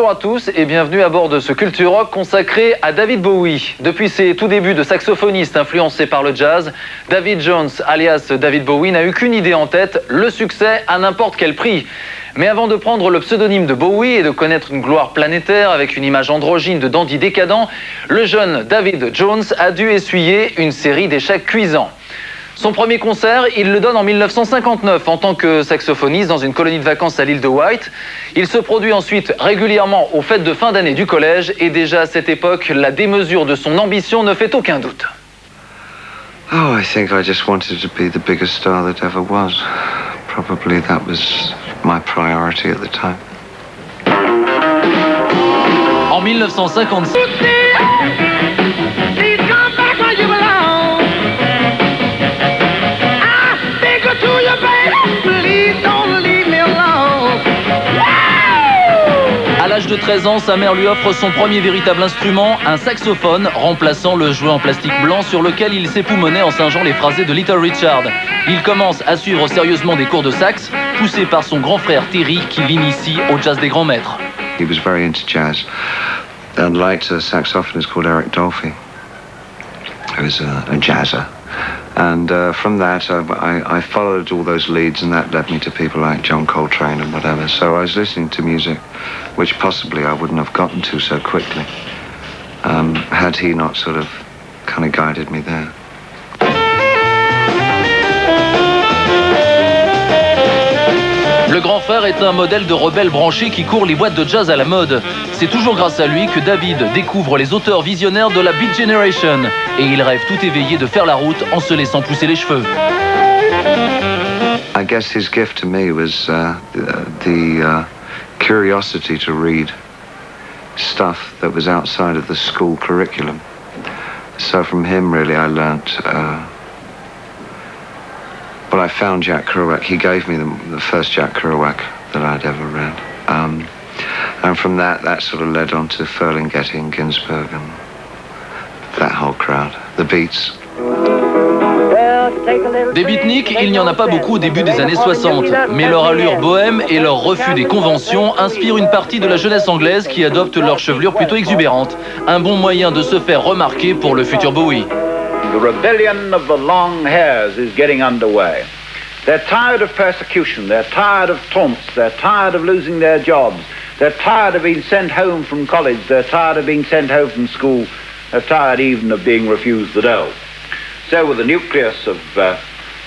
Bonjour à tous et bienvenue à bord de ce Culture Rock consacré à David Bowie. Depuis ses tout débuts de saxophoniste influencé par le jazz, David Jones, alias David Bowie, n'a eu qu'une idée en tête, le succès à n'importe quel prix. Mais avant de prendre le pseudonyme de Bowie et de connaître une gloire planétaire avec une image androgyne de dandy décadent, le jeune David Jones a dû essuyer une série d'échecs cuisants. Son premier concert, il le donne en 1959 en tant que saxophoniste dans une colonie de vacances à l'île de White. Il se produit ensuite régulièrement aux fêtes de fin d'année du collège et déjà à cette époque, la démesure de son ambition ne fait aucun doute. Oh, I think I just wanted to be the biggest star that ever was. Probably that was my priority at the time. En 1956, à l'âge de 13 ans, sa mère lui offre son premier véritable instrument, un saxophone, remplaçant le jouet en plastique blanc sur lequel il s'époumonnait en singeant les phrasés de Little Richard. Il commence à suivre sérieusement des cours de sax, poussé par son grand frère Terry qui l'initie au jazz des grands maîtres. He was very into jazz and liked a saxophonist called Eric Dolphy, who was a jazzer. And from that, I followed all those leads, and that led me to people like John Coltrane and whatever. So I was listening to music which possibly I wouldn't have gotten to so quickly had he not sort of kind of guided me there. Le grand frère est un modèle de rebelle branché qui court les boîtes de jazz à la mode. C'est toujours grâce à lui que David découvre les auteurs visionnaires de la Beat Generation. Et il rêve tout éveillé de faire la route en se laissant pousser les cheveux. I guess his gift to me was the curiosity to read stuff that was outside of the school curriculum. So from him, really, I learnt... Well, I found Jack Kerouac. He gave me the first Jack Kerouac that I'd ever read. And from that sort of led on to Ferlinghetti and Ginsberg and that whole crowd, the Beats. Des beatniks, il n'y en a pas beaucoup au début des années 60, mais leur allure bohème et leur refus des conventions inspirent une partie de la jeunesse anglaise qui adopte leur chevelure plutôt exubérante. Un bon moyen de se faire remarquer pour le futur Bowie. The rebellion of the long hairs is getting underway. They're tired of persecution, they're tired of taunts, they're tired of losing their jobs, they're tired of being sent home from college, they're tired of being sent home from school, they're tired even of being refused the dole. So with the nucleus of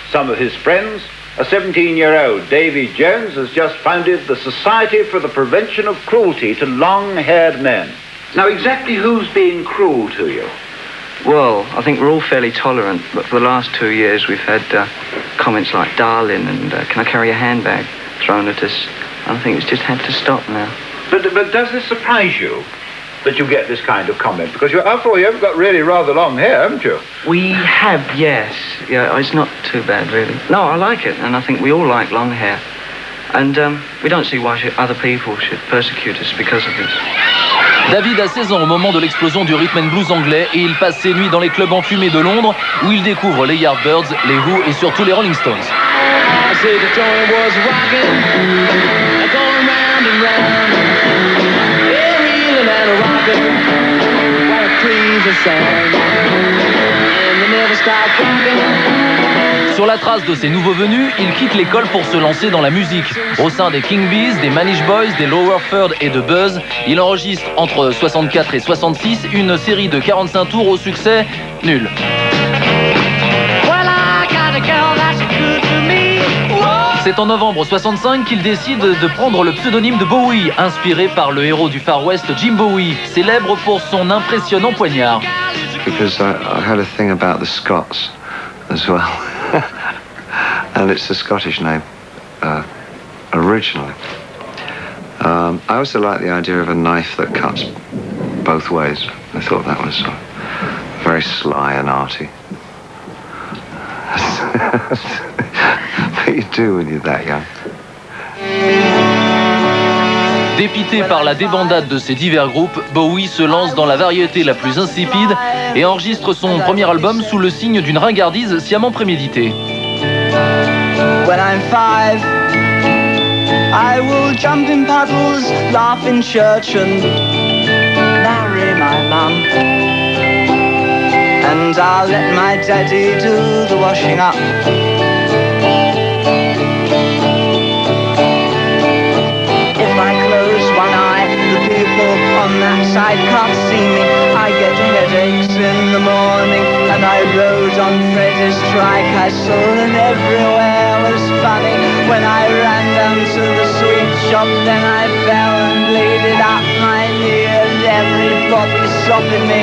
some of his friends, a 17-year-old Davy Jones has just founded the Society for the Prevention of Cruelty to Long-Haired Men. Now exactly who's being cruel to you? Well, I think we're all fairly tolerant, but for the last 2 years we've had comments like darling and can I carry a handbag thrown at us. I think it's just had to stop now. But does this surprise you that you get this kind of comment? Because after all, you've got really rather long hair, haven't you? We have, yes. Yeah, it's not too bad, really. No, I like it, and I think we all like long hair. And we don't see why other people should persecute us because of this. David a 16 ans au moment de l'explosion du rhythm and blues anglais et il passe ses nuits dans les clubs enfumés de Londres où il découvre les Yardbirds, les Who et surtout les Rolling Stones. Sur la trace de ces nouveaux venus, il quitte l'école pour se lancer dans la musique. Au sein des King Bees, des Manish Boys, des Lower Third et de Buzz, il enregistre entre 64 et 66 une série de 45 tours au succès nul. C'est en novembre 65 qu'il décide de prendre le pseudonyme de Bowie, inspiré par le héros du Far West Jim Bowie, célèbre pour son impressionnant poignard. Because I had a thing about the Scots as well. And it's a Scottish name, originally. I also like the idea of a knife that cuts both ways. I thought that was very sly and arty. But you do when you're that young. Dépité par la débandade de ses divers groupes, Bowie se lance dans la variété la plus insipide et enregistre son premier album sous le signe d'une ringardise sciemment préméditée. When I'm 5, I will jump in puddles, laugh in church and marry my mum. And I'll let my daddy do the washing up. If I close one eye, the people on that side can't see me. I get headaches in the morning, and I rode on Freddy's trike. I saw that everywhere was funny. When I ran down to the sweet shop, then I fell and bleeded up my knee, and everybody stopping me.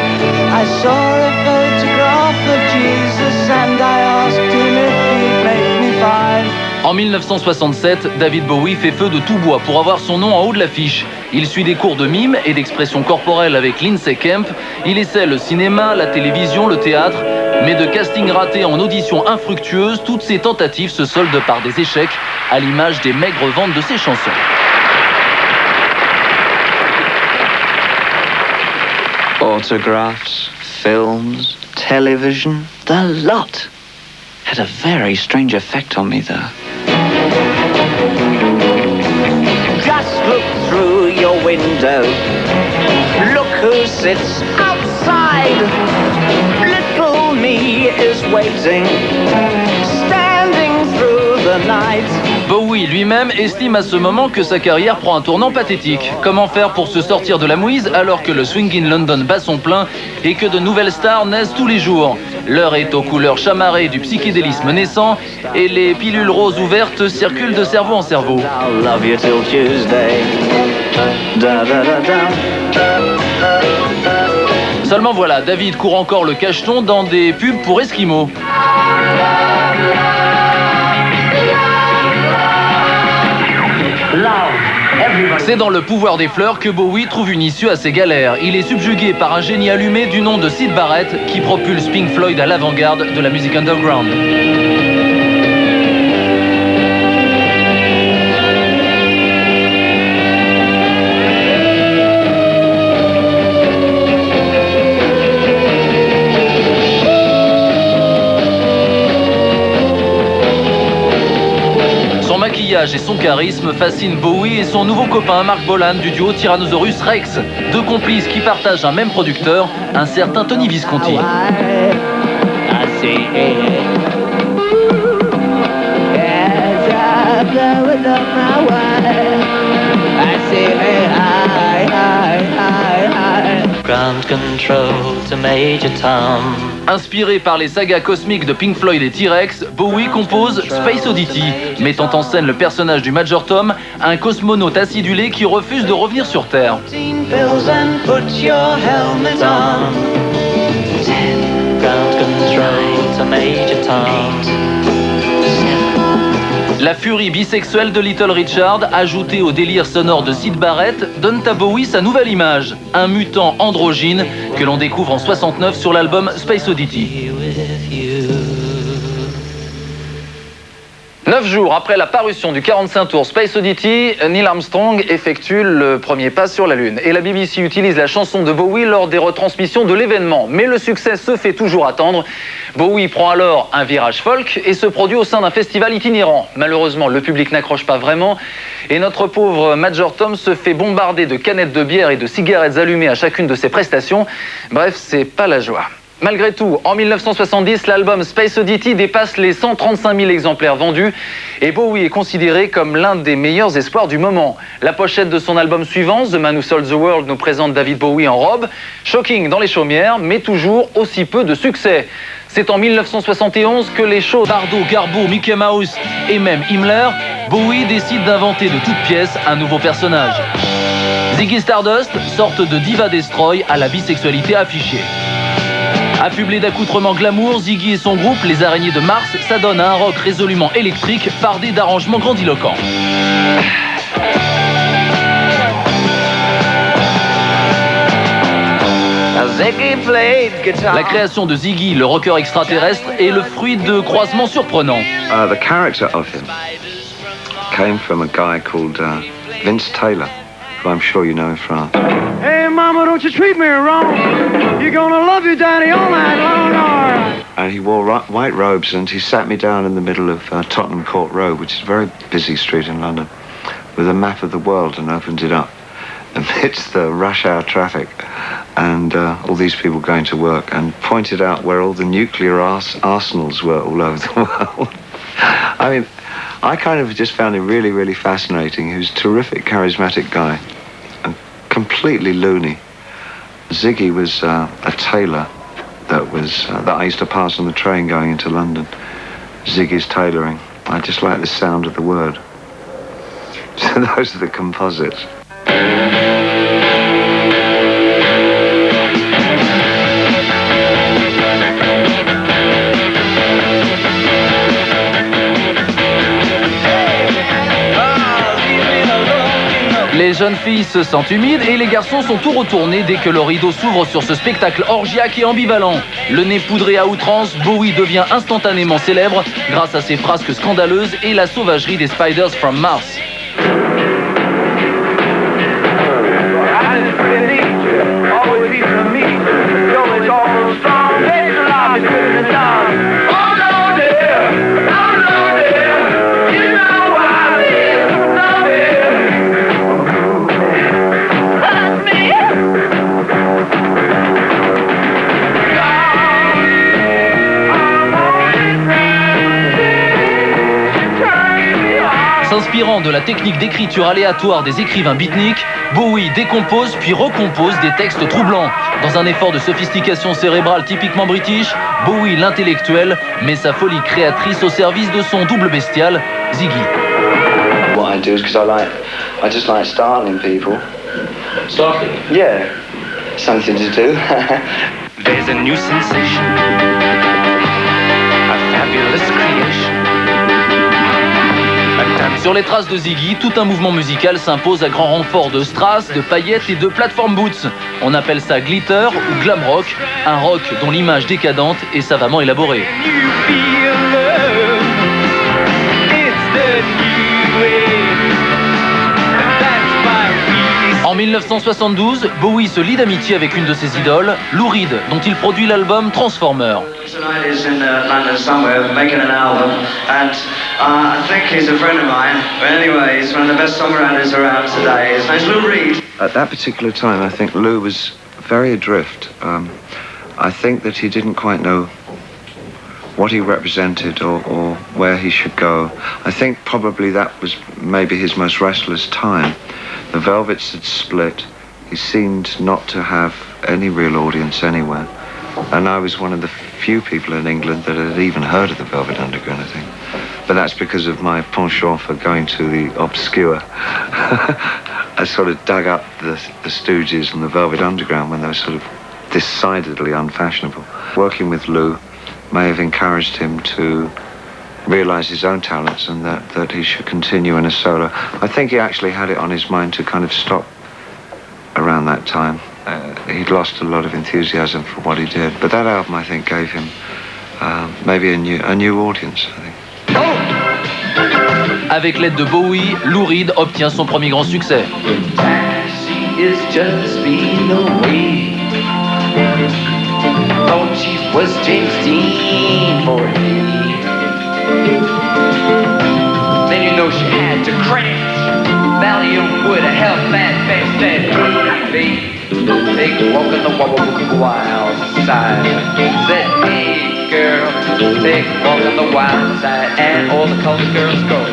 I saw a photograph of Jesus, and I asked him if he'd make me fine. En 1967, David Bowie fait feu de tout bois pour avoir son nom en haut de l'affiche. Il suit des cours de mime et d'expression corporelle avec Lindsay Kemp. Il essaie le cinéma, la télévision, le théâtre. Mais de casting raté en audition infructueuse, toutes ses tentatives se soldent par des échecs, à l'image des maigres ventes de ses chansons. Autographs, films, television, the lot. Had a very strange effect on me, though. Just look through your window. Look who sits outside. Little me is waiting, standing through the night. Bowie lui-même estime à ce moment que sa carrière prend un tournant pathétique. Comment faire pour se sortir de la mouise alors que le swing in London bat son plein et que de nouvelles stars naissent tous les jours? L'heure est aux couleurs chamarrées du psychédélisme naissant et les pilules roses ouvertes circulent de cerveau en cerveau. Seulement voilà, David court encore le cacheton dans des pubs pour Esquimaux. C'est dans Le pouvoir des fleurs que Bowie trouve une issue à ses galères. Il est subjugué par un génie allumé du nom de Syd Barrett qui propulse Pink Floyd à l'avant-garde de la musique underground. Et son charisme fascinent Bowie et son nouveau copain Mark Bolan du duo Tyrannosaurus Rex, deux complices qui partagent un même producteur, un certain Tony Visconti. Ground control to Major Tom. Inspiré par les sagas cosmiques de Pink Floyd et T-Rex, Bowie compose Space Oddity, mettant en scène le personnage du Major Tom, un cosmonaute acidulé qui refuse de revenir sur Terre. Ground control to Major Tom. La furie bisexuelle de Little Richard, ajoutée au délire sonore de Syd Barrett, donne à Bowie sa nouvelle image, un mutant androgyne que l'on découvre en 69 sur l'album Space Oddity. 9 jours après la parution du 45 tours Space Oddity, Neil Armstrong effectue le premier pas sur la Lune. Et la BBC utilise la chanson de Bowie lors des retransmissions de l'événement. Mais le succès se fait toujours attendre. Bowie prend alors un virage folk et se produit au sein d'un festival itinérant. Malheureusement, le public n'accroche pas vraiment. Et notre pauvre Major Tom se fait bombarder de canettes de bière et de cigarettes allumées à chacune de ses prestations. Bref, c'est pas la joie. Malgré tout, en 1970, l'album Space Oddity dépasse les 135 000 exemplaires vendus et Bowie est considéré comme l'un des meilleurs espoirs du moment. La pochette de son album suivant, The Man Who Sold the World, nous présente David Bowie en robe, shocking dans les chaumières, mais toujours aussi peu de succès. C'est en 1971 que les shows Bardot, Garbo, Mickey Mouse et même Himmler, Bowie décide d'inventer de toutes pièces un nouveau personnage. Ziggy Stardust, sorte de diva destroy à la bisexualité affichée. Affublé d'accoutrements glamour, Ziggy et son groupe, les Araignées de Mars, s'adonnent à un rock résolument électrique, fardé d'arrangements grandiloquents. La création de Ziggy, le rocker extraterrestre, est le fruit de croisements surprenants. The character of him came from a guy called Vince Taylor, who I'm sure you know in France. Hey, Mama, don't you treat me wrong. You're gonna love your daddy all night long, all right. And he wore white robes, and he sat me down in the middle of Tottenham Court Road, which is a very busy street in London. with a map of the world and opened it up amidst the rush hour traffic and all these people going to work, and pointed out where all the nuclear arsenals were all over the world. I mean, I kind of just found him really, really fascinating. He was a terrific, charismatic guy and completely loony. Ziggy was a tailor that I used to pass on the train going into London. Ziggy's tailoring. I just like the sound of the word. So those are the composites. Les jeunes filles se sentent humides et les garçons sont tout retournés dès que le rideau s'ouvre sur ce spectacle orgiaque et ambivalent. Le nez poudré à outrance, Bowie devient instantanément célèbre grâce à ses frasques scandaleuses et la sauvagerie des Spiders from Mars. S'inspirant de la technique d'écriture aléatoire des écrivains beatniks, Bowie décompose puis recompose des textes troublants. Dans un effort de sophistication cérébrale typiquement british, Bowie l'intellectuel met sa folie créatrice au service de son double bestial, Ziggy. What I do is because I just like startling people. Startling? Yeah, something to do. There's a new sensation, a fabulous creation. Sur les traces de Ziggy, tout un mouvement musical s'impose à grand renfort de strass, de paillettes et de platform boots. On appelle ça glitter ou glam rock, un rock dont l'image décadente est savamment élaborée. En 1972, Bowie se lie d'amitié avec une de ses idoles, Lou Reed, dont il produit l'album Transformer. At that particular time, I think Lou was very adrift. I think that he didn't quite know what he represented or where he should go. I think probably that was maybe his most restless time. The Velvets had split. He seemed not to have any real audience anywhere. And I was one of the few people in England that had even heard of the Velvet Underground, I think. But that's because of my penchant for going to the obscure. I sort of dug up the Stooges and the Velvet Underground when they were sort of decidedly unfashionable. Working with Lou may have encouraged him to realise his own talents and that he should continue in a solo. I think he actually had it on his mind to kind of stop around that time. He'd lost a lot of enthusiasm for what he did, but that album I think gave him maybe a new audience, I think. Avec l'aide de Bowie, Lou Reed obtient son premier grand succès. Then you know she had to crash. Valium would have helped that fast that baby. Take a walk in the wild side. Said, hey girl, take a walk on the wild side. And all the colored girls go.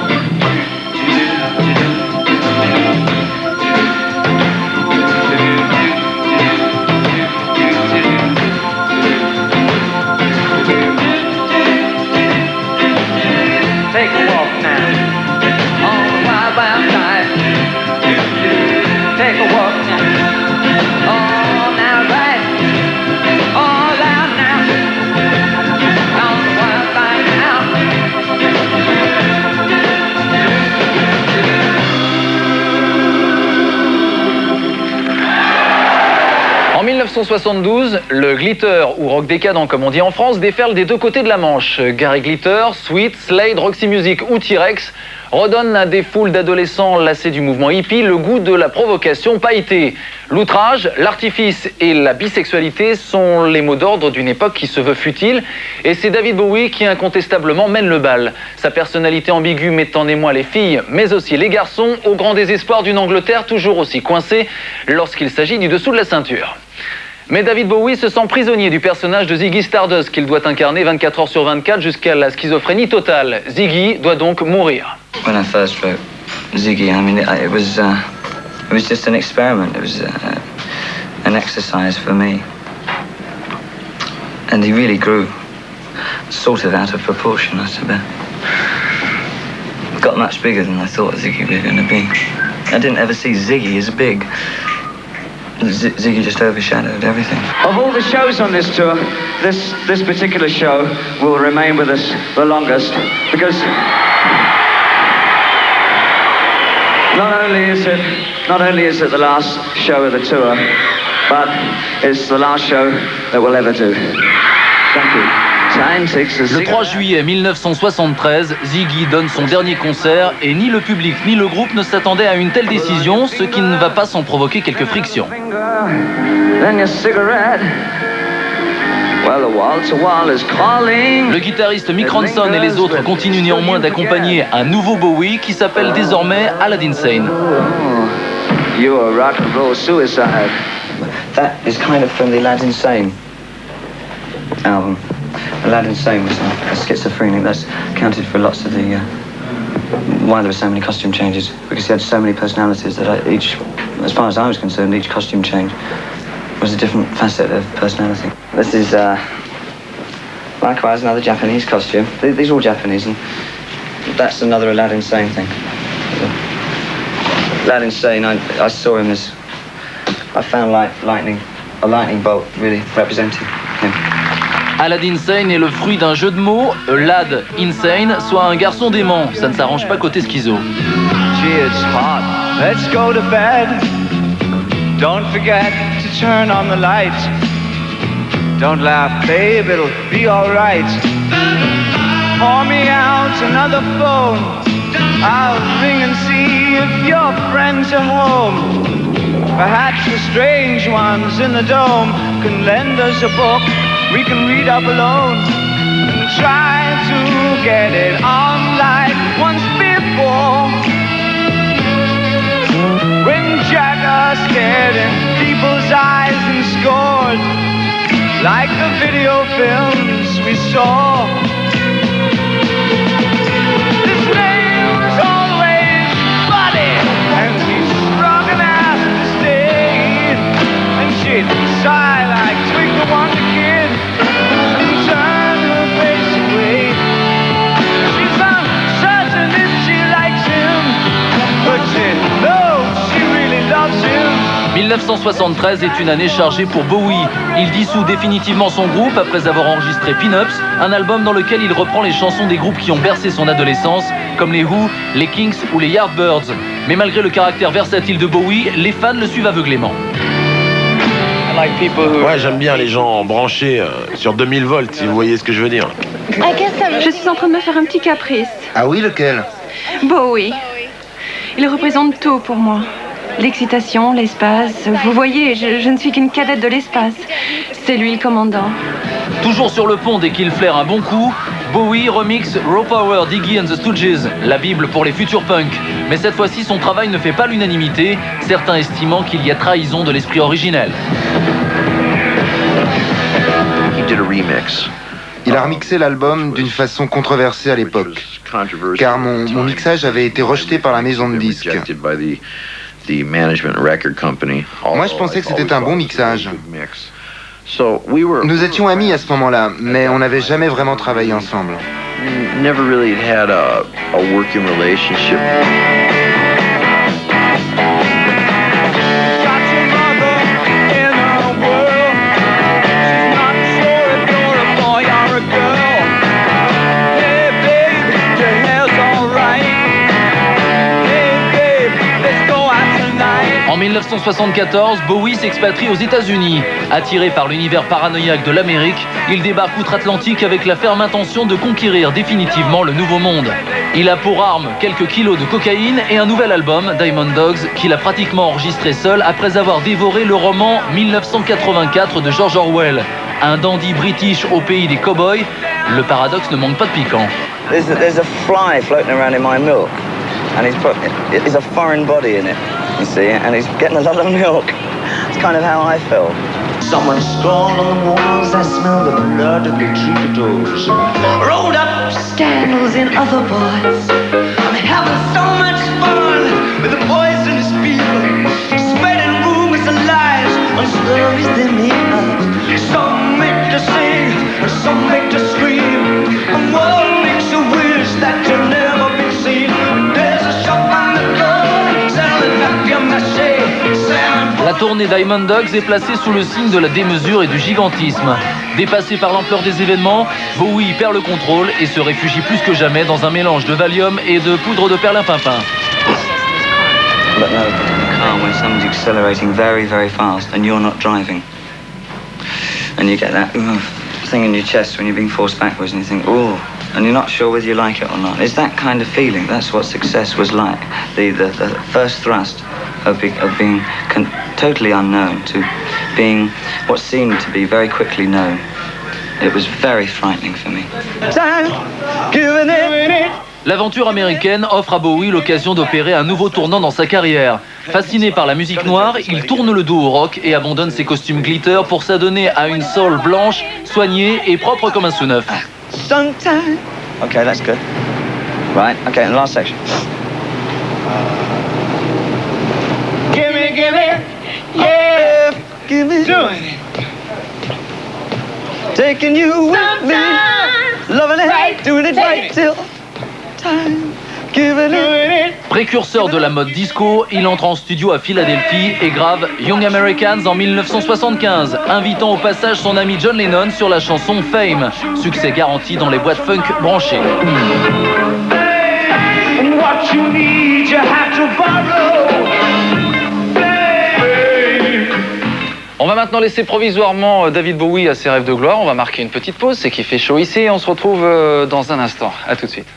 Take a walk now on the wild, wild side. Take a walk now, all now right, all out now, on the wild side now. En 1972, le glitter, ou rock décadent comme on dit en France, déferle des deux côtés de la Manche. Gary Glitter, Sweet, Slade, Roxy Music ou T-Rex redonne à des foules d'adolescents lassés du mouvement hippie le goût de la provocation pailletée. L'outrage, l'artifice et la bisexualité sont les mots d'ordre d'une époque qui se veut futile, et c'est David Bowie qui incontestablement mène le bal. Sa personnalité ambiguë met en émoi les filles, mais aussi les garçons, au grand désespoir d'une Angleterre toujours aussi coincée lorsqu'il s'agit du dessous de la ceinture. Mais David Bowie se sent prisonnier du personnage de Ziggy Stardust qu'il doit incarner 24 heures sur 24 jusqu'à la schizophrénie totale. Ziggy doit donc mourir. When I first wrote Ziggy, I mean, it was just an experiment. It was an exercise for me. And he really grew sort of out of proportion, I suppose. Got much bigger than I thought Ziggy was going to be. I didn't ever see Ziggy as big. Ziggy just overshadowed everything. Of all the shows on this tour, this particular show will remain with us the longest because not only is it the last show of the tour, but it's the last show that we'll ever do. Thank you. Le 3 juillet 1973, Ziggy donne son dernier concert et ni le public ni le groupe ne s'attendaient à une telle décision, ce qui ne va pas sans provoquer quelques frictions. Le guitariste Mick Ronson et les autres continuent néanmoins d'accompagner un nouveau Bowie qui s'appelle désormais Aladdin Sane. You are rock and roll suicide. That is kind of from the Aladdin Sane album. Aladdin Sane was a schizophrenic. That's accounted for lots of the why there were so many costume changes, because he had so many personalities that each, as far as I was concerned, each costume change was a different facet of personality. This is likewise another Japanese costume. These are all Japanese, and that's another Aladdin Sane thing. Aladdin Sane, I saw him as, I found a lightning bolt really representing him. Aladdin Sane est le fruit d'un jeu de mots, Lad Insane, soit un garçon dément. Ça ne s'arrange pas côté schizo. Gee, it's hot. Let's go to bed. Don't forget to turn on the light. Don't laugh, babe, it'll be alright. Pour me out another phone. I'll ring and see if your friends are home. Perhaps the strange ones in the dome can lend us a book we can read up alone and try to get it on like once before. When Jagger stared in people's eyes and scored like the video films we saw. His name was always Buddy, and he strung an ass to stay. And she'd sigh like Twinkle Wonder Kid and turn her face away. She's uncertain if she likes him, but she knows she really loves him. 1973 est une année chargée pour Bowie. Il dissout définitivement son groupe après avoir enregistré Pin-Ups, un album dans lequel il reprend les chansons des groupes qui ont bercé son adolescence, comme les Who, les Kinks ou les Yardbirds. Mais malgré le caractère versatile de Bowie, les fans le suivent aveuglément. Ouais, j'aime bien les gens branchés sur 2000 volts, si vous voyez ce que je veux dire. Je suis en train de me faire un petit caprice. Ah oui, lequel? Bowie. Il représente tout pour moi. L'excitation, l'espace. Vous voyez, je ne suis qu'une cadette de l'espace. C'est lui le commandant. Toujours sur le pont dès qu'il flaire un bon coup, Bowie remixe Raw Power d'Iggy and the Stooges, la bible pour les futurs punks. Mais cette fois-ci, son travail ne fait pas l'unanimité, certains estimant qu'il y a trahison de l'esprit originel. Il a remixé l'album d'une façon controversée à l'époque, car mon mixage avait été rejeté par la maison de disques. Moi, je pensais que c'était un bon mixage. Nous étions amis à ce moment-là, mais on n'avait jamais vraiment travaillé ensemble. En 1974, Bowie s'expatrie aux États-Unis. Attiré par l'univers paranoïaque de l'Amérique, il débarque outre-Atlantique avec la ferme intention de conquérir définitivement le Nouveau Monde. Il a pour arme quelques kilos de cocaïne et un nouvel album, Diamond Dogs, qu'il a pratiquement enregistré seul après avoir dévoré le roman 1984 de George Orwell. Un dandy british au pays des cow-boys, le paradoxe ne manque pas de piquant. There's a fly floating around in my milk, and there's a foreign body in it, you see, and he's getting a lot of milk. It's kind of how I feel. Someone scrawled on the walls, I smell the blood of the troubadours. Rolled up scandals in other boys. I'm having so much fun with the poisonous people, spreading rumors and lies on stories they make up. Some make to sing, and some make to scream, and one makes you wish that you've never been seen. There's a shop on the corner selling papier-mâché. La tournée Diamond Dogs est placée sous le signe de la démesure et du gigantisme. Dépassé par l'ampleur des événements, Bowie perd le contrôle et se réfugie plus que jamais dans un mélange de Valium et de poudre de perlimpinpin. But no, the car when someone's accelerating very, very fast and you're not driving. And you get that thing in your chest when you're being forced backwards and you think, oh, and you're not sure whether you like it or not. It's that kind of feeling. That's what success was like. The first thrust of being totally unknown to being what seemed to be very quickly known. It was very frightening for me. L'aventure américaine offre à Bowie l'occasion d'opérer un nouveau tournant dans sa carrière. Fasciné par la musique noire, il tourne le dos au rock et abandonne ses costumes glitter pour s'adonner à une soul blanche, soignée et propre comme un sou neuf. Okay, that's good. Right, okay, and the last section. Give me, yeah, give me, doing it. Taking you with me, loving it, right, doing it right till time, giving it. Précurseur de la mode disco, il entre en studio à Philadelphie et grave Young Americans en 1975, invitant au passage son ami John Lennon sur la chanson Fame, succès garanti dans les boîtes funk branchées. What you need, you have to borrow. On va maintenant laisser provisoirement David Bowie à ses rêves de gloire. On va marquer une petite pause, c'est qu'il fait chaud ici et on se retrouve dans un instant. À tout de suite.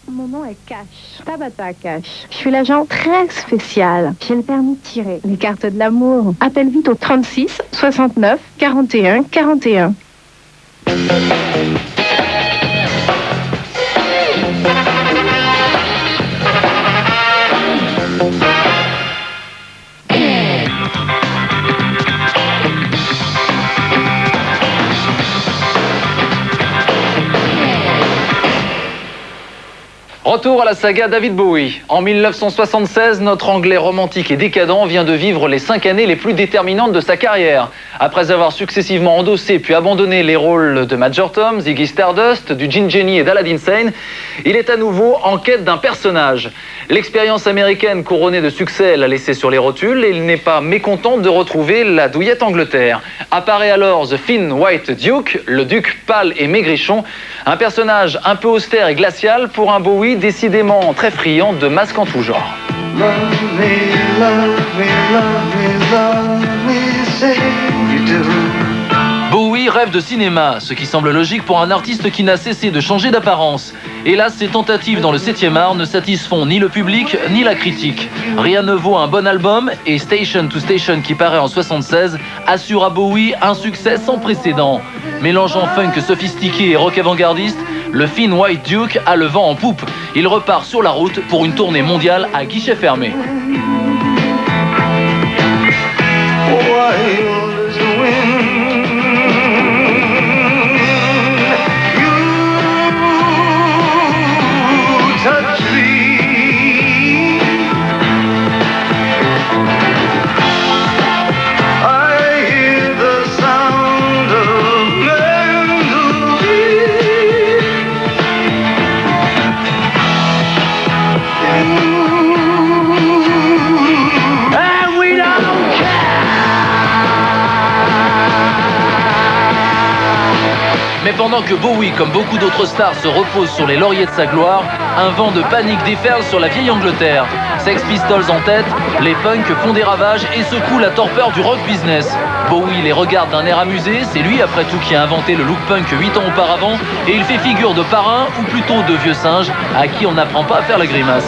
Mon nom est Cash, Tabata Cash. Je suis l'agent très spécial. J'ai le permis de tirer. Les cartes de l'amour. Appelle vite au 36 69 41 41. Retour à la saga David Bowie. En 1976, notre Anglais romantique et décadent vient de vivre les 5 années les plus déterminantes de sa carrière. Après avoir successivement endossé puis abandonné les rôles de Major Tom, Ziggy Stardust, du Gin Genie et d'Aladdin Sane, il est à nouveau en quête d'un personnage. L'expérience américaine couronnée de succès l'a laissé sur les rotules et il n'est pas mécontent de retrouver la douillette Angleterre. Apparaît alors The Thin White Duke, le duc pâle et maigrichon, un personnage un peu austère et glacial pour un Bowie décidément très friand de masques en tout genre. Love me, love me, love me, love me, say you do. Bowie rêve de cinéma, ce qui semble logique pour un artiste qui n'a cessé de changer d'apparence. Hélas, ses tentatives dans le 7e art ne satisfont ni le public ni la critique. Rien ne vaut un bon album et Station to Station qui paraît en 76 assure à Bowie un succès sans précédent. Mélangeant funk sophistiqué et rock avant-gardiste, le Thin White Duke a le vent en poupe. Il repart sur la route pour une tournée mondiale à guichet fermé. pendant que Bowie, comme beaucoup d'autres stars, se repose sur les lauriers de sa gloire, un vent de panique déferle sur la vieille Angleterre. Sex Pistols en tête, les punks font des ravages et secouent la torpeur du rock business. Bowie les regarde d'un air amusé, c'est lui après tout qui a inventé le look punk 8 ans auparavant, et il fait figure de parrain, ou plutôt de vieux singe, à qui on n'apprend pas à faire la grimace.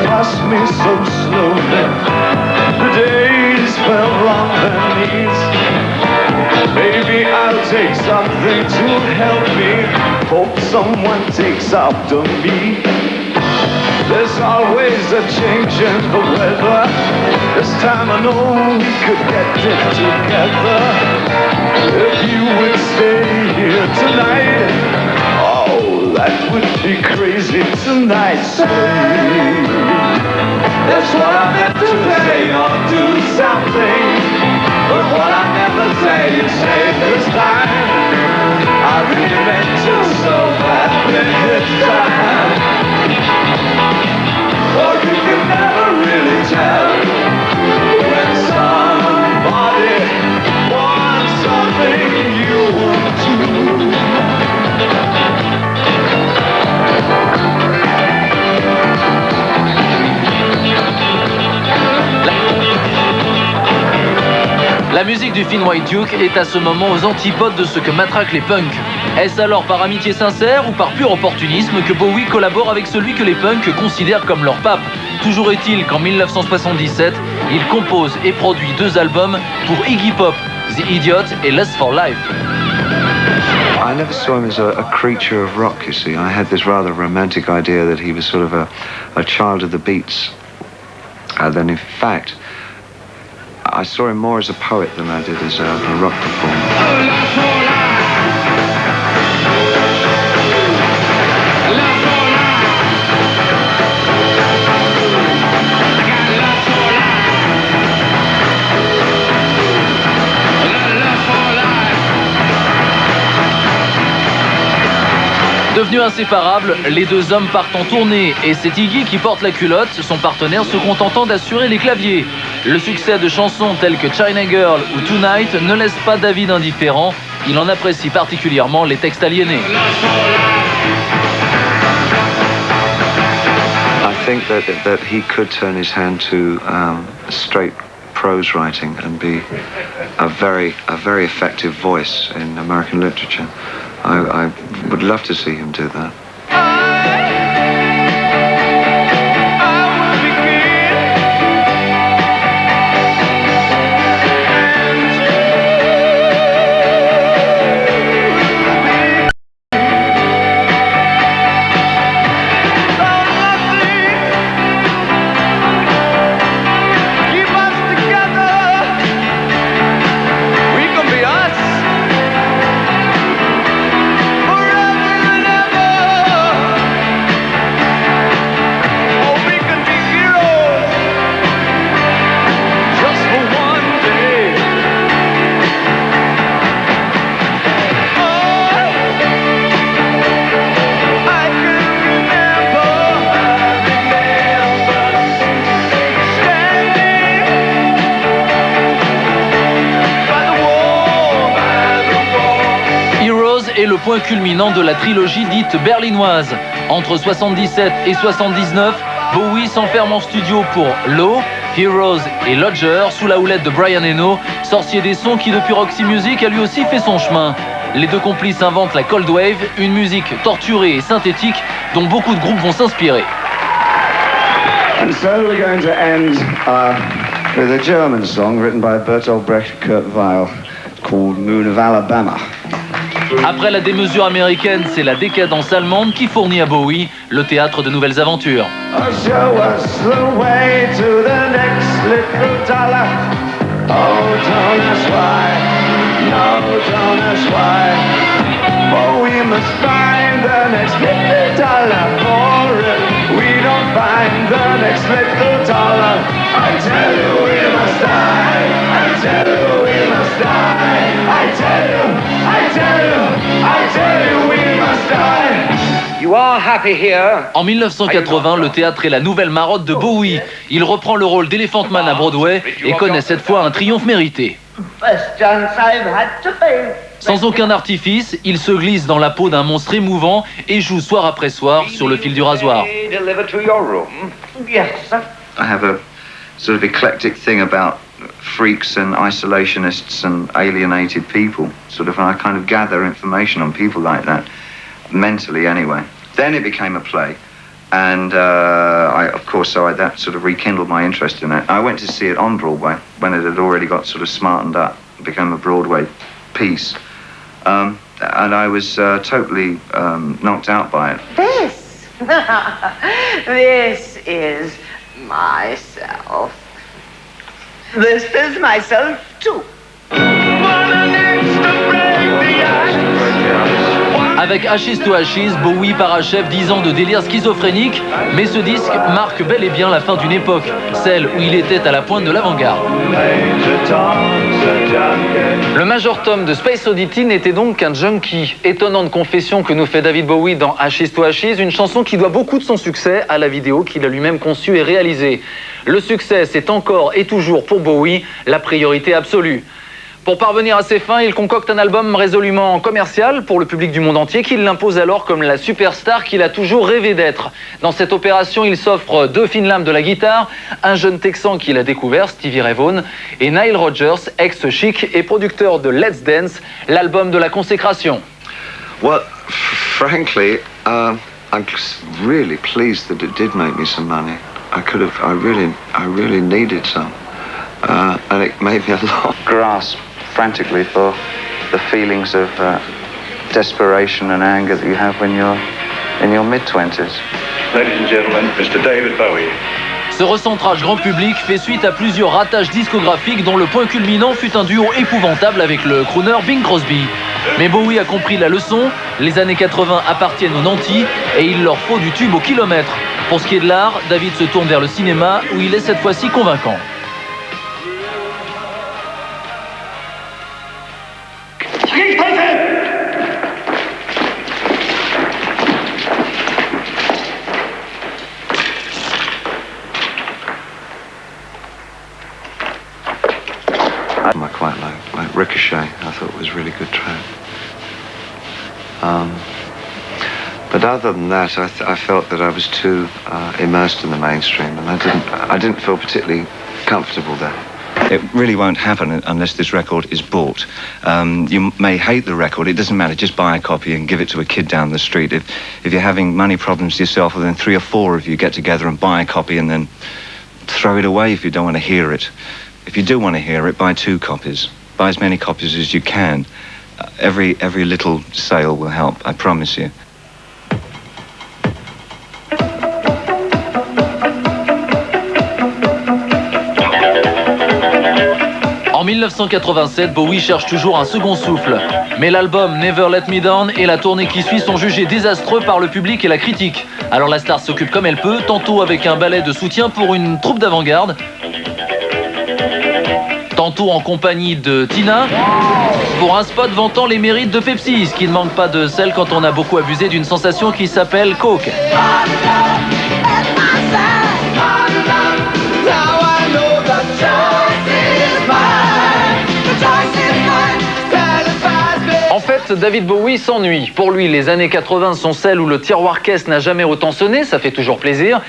Past me so slowly, the days fell on their knees. Maybe I'll take something to help me. Hope someone takes after me. There's always a change in the weather. This time I know we could get it together. If you would stay here tonight, oh, that would be crazy tonight. That's what I meant to say or do something. But what I never say, you say this time. I really meant to so badly this time. Or you can never really tell when somebody wants something you want to. La musique du Thin White Duke est à ce moment aux antipodes de ce que matraquent les punks. Est-ce alors par amitié sincère ou par pur opportunisme que Bowie collabore avec celui que les punks considèrent comme leur pape? Toujours est-il qu'en 1977, il compose et produit 2 albums pour Iggy Pop, The Idiot et Lust for Life. I never saw him as a creature of rock, you see. I had this rather romantic idea that he was sort of a child of the beats. Then in fact, I saw him more as a poet than I did as a rock performer. Devenus inséparables, les 2 hommes partent en tournée et c'est Iggy qui porte la culotte, son partenaire se contentant d'assurer les claviers. Le succès de chansons telles que China Girl ou Tonight ne laisse pas David indifférent, il en apprécie particulièrement les textes aliénés. I think that he could turn his hand to straight prose writing and be a very effective voice in American literature. I would love to see him do that. est le point culminant de la trilogie dite berlinoise. Entre 77 et 79, Bowie s'enferme en studio pour Low, Heroes et Lodger sous la houlette de Brian Eno, sorcier des sons qui depuis Roxy Music a lui aussi fait son chemin. Les deux complices inventent la Cold Wave, une musique torturée et synthétique dont beaucoup de groupes vont s'inspirer. And so we're going to end with a German song written by Bertolt Brecht and Kurt Weill called Moon of Alabama. Après la démesure américaine, c'est la décadence allemande qui fournit à Bowie le théâtre de nouvelles aventures. Show us the way to the next little dollar. Oh, don't ask why. No, don't ask why. For we must find the next little dollar for it. We don't find the next little dollar. I tell you we must die. I tell you we must die. I tell you, I tell you, I tell you we must die. You are happy here. En 1980, le théâtre est la nouvelle marotte de Bowie. Il reprend le rôle d'Elephant Man à Broadway et connaît cette fois un triomphe mérité. First chance I've had to pay. Sans aucun artifice, il se glisse dans la peau d'un monstre émouvant et joue soir après soir sur le fil du rasoir. Delivered to your room. Yes, sir. I have a sort of eclectic thing about freaks and isolationists and alienated people. Sort of, and I kind of gather information on people like that, mentally anyway. Then it became a play, and that sort of rekindled my interest in it. I went to see it on Broadway when it had already got sort of smartened up, become a Broadway piece, and I was totally knocked out by it. This, this is myself. This is myself too. Avec Ashes to Ashes, Bowie parachève 10 ans de délire schizophrénique, mais ce disque marque bel et bien la fin d'une époque, celle où il était à la pointe de l'avant-garde. Le Major Tom de Space Oddity n'était donc qu'un junkie. Étonnante confession que nous fait David Bowie dans Ashes to Ashes, une chanson qui doit beaucoup de son succès à la vidéo qu'il a lui-même conçue et réalisée. Le succès, c'est encore et toujours pour Bowie la priorité absolue. Pour parvenir à ses fins, il concocte un album résolument commercial pour le public du monde entier qu'il l'impose alors comme la superstar qu'il a toujours rêvé d'être. Dans cette opération, il s'offre 2 fines lames de la guitare, un jeune Texan qu'il a découvert, Stevie Ray Vaughan, et Nile Rodgers, ex-Chic et producteur de Let's Dance, l'album de la consécration. Well, frankly, I'm really pleased that it did make me some money. I really needed some. And it made me a lot. Grasp frantically for the feelings of desperation and anger that you have when you're in your mid-20s. Ladies and gentlemen, Mr. David Bowie. Ce recentrage grand public fait suite à plusieurs ratages discographiques dont le point culminant fut un duo épouvantable avec le crooner Bing Crosby. Mais Bowie a compris la leçon, les années 80 appartiennent aux nantis et il leur faut du tube au kilomètre. Pour ce qui est de l'art, David se tourne vers le cinéma où il est cette fois-ci convaincant. I quite like Ricochet. I thought it was a really good track. But other than that, I felt that I was too immersed in the mainstream, and I didn't feel particularly comfortable there. It really won't happen unless this record is bought. You may hate the record, it doesn't matter, just buy a copy and give it to a kid down the street. If you're having money problems yourself, well then 3 or 4 of you get together and buy a copy and then throw it away if you don't want to hear it. If you do want to hear it, buy 2 copies. Buy as many copies as you can. Every little sale will help, I promise you. En 1987, Bowie cherche toujours un second souffle. Mais l'album Never Let Me Down et la tournée qui suit sont jugés désastreux par le public et la critique. Alors la star s'occupe comme elle peut, tantôt avec un ballet de soutien pour une troupe d'avant-garde, tantôt en compagnie de Tina, pour un spot vantant les mérites de Pepsi, ce qui ne manque pas de sel quand on a beaucoup abusé d'une sensation qui s'appelle Coke. En fait, David Bowie s'ennuie. Pour lui, les années 80 sont celles où le tiroir caisse n'a jamais autant sonné, ça fait toujours plaisir.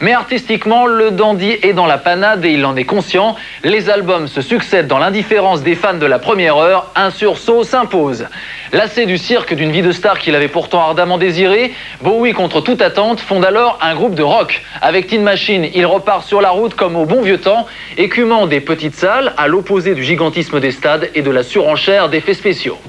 Mais artistiquement, le dandy est dans la panade et il en est conscient. Les albums se succèdent dans l'indifférence des fans de la première heure. Un sursaut s'impose. Lassé du cirque d'une vie de star qu'il avait pourtant ardemment désiré, Bowie, contre toute attente, fonde alors un groupe de rock. Avec Tin Machine, il repart sur la route comme au bon vieux temps, écumant des petites salles à l'opposé du gigantisme des stades et de la surenchère d'effets spéciaux.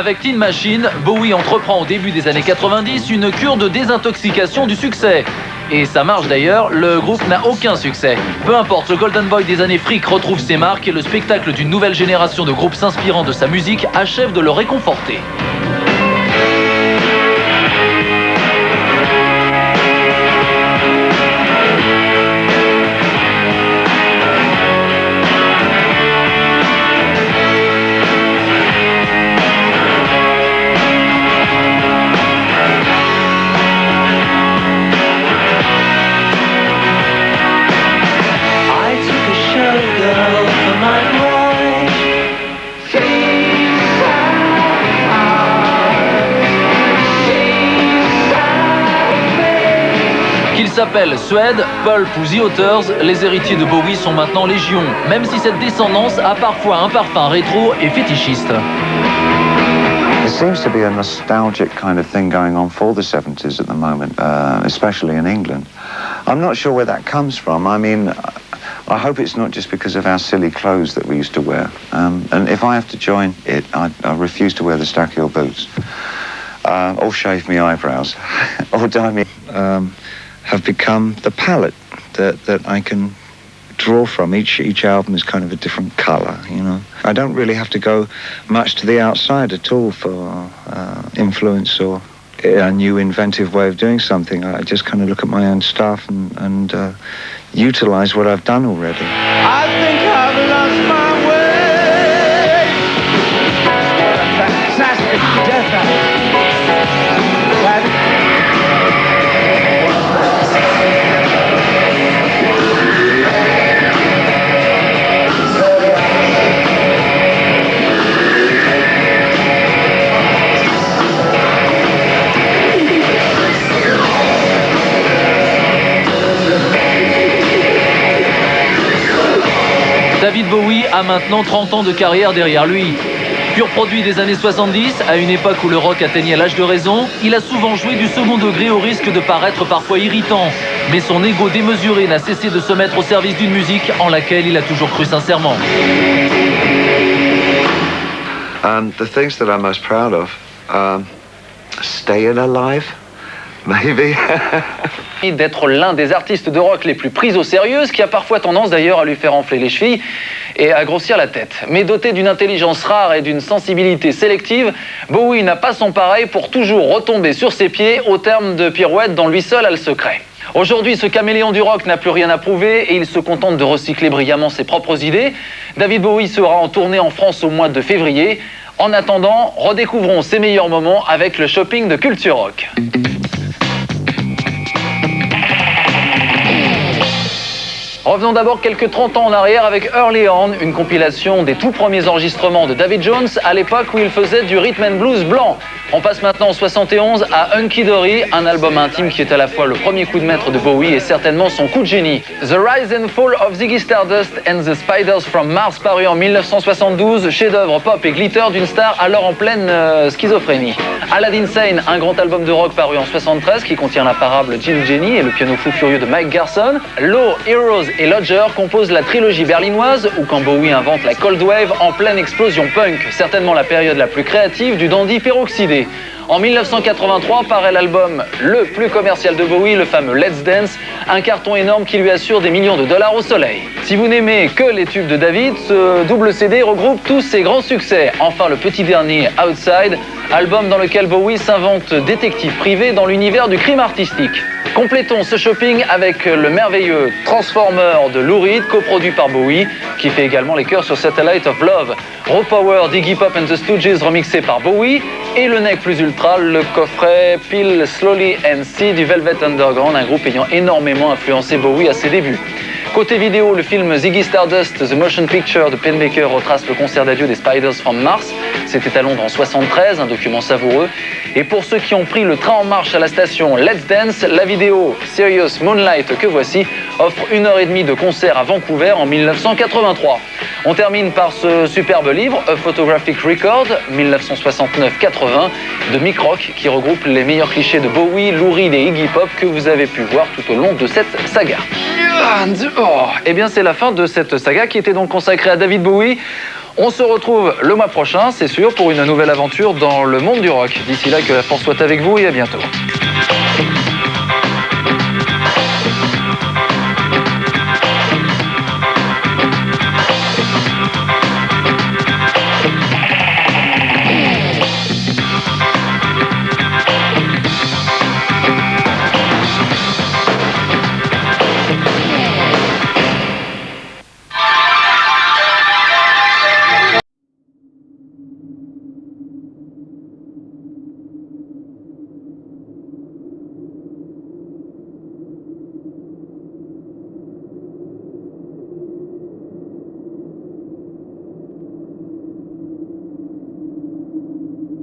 Avec Tin Machine, Bowie entreprend au début des années 90 une cure de désintoxication du succès. Et ça marche d'ailleurs, le groupe n'a aucun succès. Peu importe, le Golden Boy des années fric retrouve ses marques et le spectacle d'une nouvelle génération de groupes s'inspirant de sa musique achève de le réconforter. Qu'ils s'appellent Suede, Pulp ou The Otters, les héritiers de Bowie sont maintenant légion, même si cette descendance a parfois un parfum rétro et fétichiste. There seems to be a nostalgic kind of thing going on for the 70s at the moment, especially in England. I'm not sure where that comes from. I mean, I hope it's not just because of our silly clothes that we used to wear. And if I have to join it, I refuse to wear the staccato boots, or shave my eyebrows, or dye me. Have become the palette that I can draw from. Each album is kind of a different colour, you know. I don't really have to go much to the outside at all for influence or a new inventive way of doing something. I just kind of look at my own stuff and utilise what I've done already. I think I've lost my way. Fantastic death. David Bowie a maintenant 30 ans de carrière derrière lui. Pur produit des années 70, à une époque où le rock atteignait l'âge de raison, il a souvent joué du second degré au risque de paraître parfois irritant. Mais son ego démesuré n'a cessé de se mettre au service d'une musique en laquelle il a toujours cru sincèrement. The things that I'm most proud of, staying alive, maybe. D'être l'un des artistes de rock les plus pris au sérieux, ce qui a parfois tendance d'ailleurs à lui faire enfler les chevilles et à grossir la tête. Mais doté d'une intelligence rare et d'une sensibilité sélective, Bowie n'a pas son pareil pour toujours retomber sur ses pieds au terme de pirouettes dont lui seul a le secret. Aujourd'hui, ce caméléon du rock n'a plus rien à prouver et il se contente de recycler brillamment ses propres idées. David Bowie sera en tournée en France au mois de février. En attendant, redécouvrons ses meilleurs moments avec le shopping de Culture Rock. Revenons d'abord quelques 30 ans en arrière avec Early On, une compilation des tout premiers enregistrements de David Jones à l'époque où il faisait du rhythm and blues blanc. On passe maintenant en 71 à Hunky Dory, un album intime qui est à la fois le premier coup de maître de Bowie et certainement son coup de génie. The Rise and Fall of Ziggy Stardust and the Spiders from Mars, paru en 1972, chef-d'œuvre pop et glitter d'une star alors en pleine schizophrénie. Aladdin Sane, un grand album de rock paru en 73 qui contient l'imparable Gin Jenny et le piano fou furieux de Mike Garson. Low, Heroes et Lodger composent la trilogie berlinoise où quand Bowie invente la Cold Wave en pleine explosion punk, certainement la période la plus créative du dandy peroxydé. En 1983 paraît l'album le plus commercial de Bowie, le fameux Let's Dance, un carton énorme qui lui assure des millions de dollars au soleil. Si vous n'aimez que les tubes de David, ce double CD regroupe tous ses grands succès. Enfin le petit dernier, Outside, album dans lequel Bowie s'invente détective privé dans l'univers du crime artistique. Complétons ce shopping avec le merveilleux Transformer de Lou Reed, coproduit par Bowie, qui fait également les chœurs sur Satellite of Love. Raw Power d'Iggy Pop and the Stooges remixé par Bowie, et le nec plus ultra, le coffret Peel Slowly and See du Velvet Underground, un groupe ayant énormément influencé Bowie à ses débuts. Côté vidéo, le film Ziggy Stardust, The Motion Picture de Penn Baker retrace le concert d'adieu des Spiders from Mars. C'était à Londres en 73, un document savoureux. Et pour ceux qui ont pris le train en marche à la station Let's Dance, la vidéo Serious Moonlight que voici offre 1h30 de concert à Vancouver en 1983. On termine par ce superbe livre, A Photographic Record, 1969-80, de Mick Rock, qui regroupe les meilleurs clichés de Bowie, Lou Reed et Iggy Pop que vous avez pu voir tout au long de cette saga. Eh bien, c'est la fin de cette saga qui était donc consacrée à David Bowie. On se retrouve le mois prochain, c'est sûr, pour une nouvelle aventure dans le monde du rock. D'ici là, que la force soit avec vous et à bientôt.